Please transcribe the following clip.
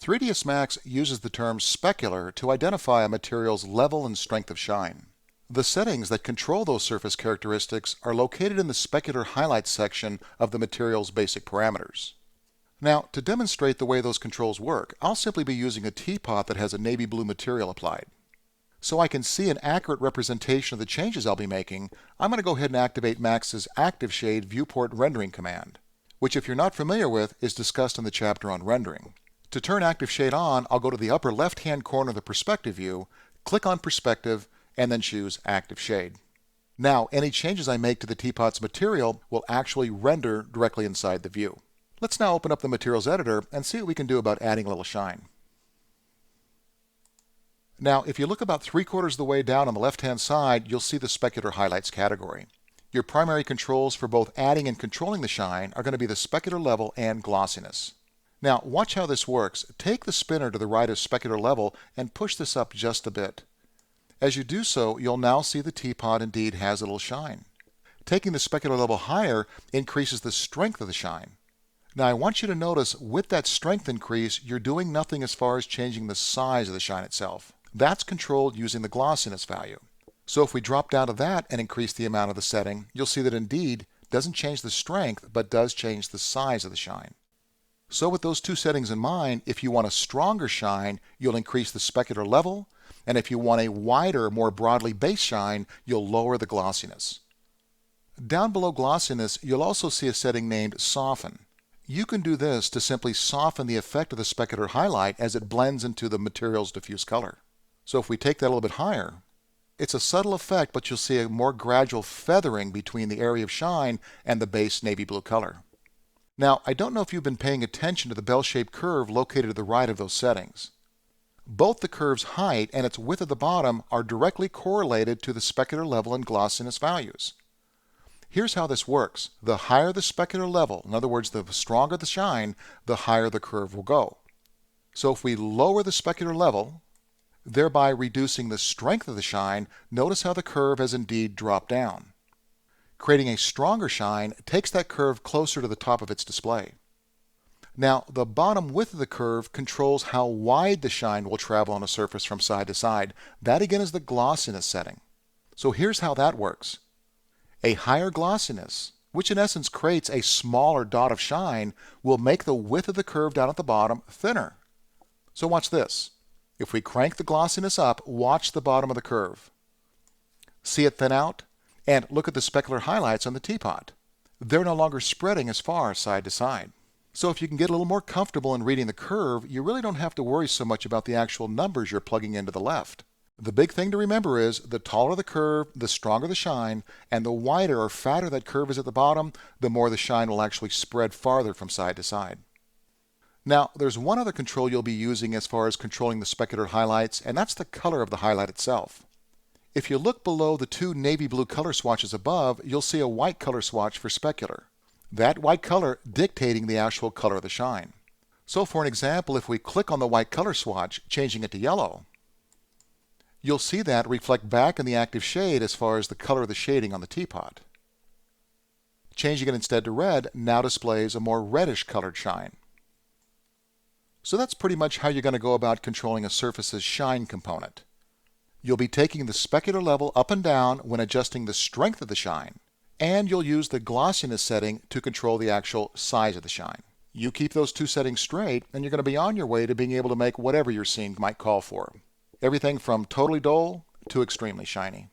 3ds Max uses the term specular to identify a material's level and strength of shine. The settings that control those surface characteristics are located in the specular highlights section of the material's basic parameters. Now, to demonstrate the way those controls work, I'll simply be using a teapot that has a navy blue material applied. So I can see an accurate representation of the changes I'll be making, I'm going to go ahead and activate Max's Active Shade Viewport Rendering command, which if you're not familiar with is discussed in the chapter on rendering. To turn Active Shade on, I'll go to the upper left-hand corner of the perspective view, click on Perspective, and then choose Active Shade. Now, any changes I make to the teapot's material will actually render directly inside the view. Let's now open up the Materials Editor and see what we can do about adding a little shine. Now, if you look about 3/4 of the way down on the left-hand side, you'll see the Specular Highlights category. Your primary controls for both adding and controlling the shine are going to be the specular level and glossiness. Now, watch how this works. Take the spinner to the right of specular level and push this up just a bit. As you do so, you'll now see the teapot indeed has a little shine. Taking the specular level higher increases the strength of the shine. Now, I want you to notice with that strength increase, you're doing nothing as far as changing the size of the shine itself. That's controlled using the glossiness value. So if we drop down to that and increase the amount of the setting, you'll see that indeed doesn't change the strength, but does change the size of the shine. So with those two settings in mind, if you want a stronger shine, you'll increase the specular level, and if you want a wider, more broadly based shine, you'll lower the glossiness. Down below glossiness, you'll also see a setting named Soften. You can do this to simply soften the effect of the specular highlight as it blends into the material's diffuse color. So if we take that a little bit higher, it's a subtle effect, but you'll see a more gradual feathering between the area of shine and the base navy blue color. Now, I don't know if you've been paying attention to the bell-shaped curve located to the right of those settings. Both the curve's height and its width at the bottom are directly correlated to the specular level and glossiness values. Here's how this works. The higher the specular level, in other words, the stronger the shine, the higher the curve will go. So if we lower the specular level, thereby reducing the strength of the shine, notice how the curve has indeed dropped down. Creating a stronger shine takes that curve closer to the top of its display. Now, the bottom width of the curve controls how wide the shine will travel on a surface from side to side. That again is the glossiness setting. So here's how that works. A higher glossiness, which in essence creates a smaller dot of shine, will make the width of the curve down at the bottom thinner. So watch this. If we crank the glossiness up, watch the bottom of the curve. See it thin out? And look at the specular highlights on the teapot. They're no longer spreading as far side to side. So if you can get a little more comfortable in reading the curve, you really don't have to worry so much about the actual numbers you're plugging into the left. The big thing to remember is the taller the curve, the stronger the shine, and the wider or fatter that curve is at the bottom, the more the shine will actually spread farther from side to side. Now, there's one other control you'll be using as far as controlling the specular highlights, and that's the color of the highlight itself. If you look below the two navy blue color swatches above, you'll see a white color swatch for specular. That white color dictating the actual color of the shine. So for an example, if we click on the white color swatch, changing it to yellow, you'll see that reflect back in the active shade as far as the color of the shading on the teapot. Changing it instead to red now displays a more reddish colored shine. So that's pretty much how you're going to go about controlling a surface's shine component. You'll be taking the specular level up and down when adjusting the strength of the shine, and you'll use the glossiness setting to control the actual size of the shine. You keep those two settings straight, and you're going to be on your way to being able to make whatever your scene might call for. Everything from totally dull to extremely shiny.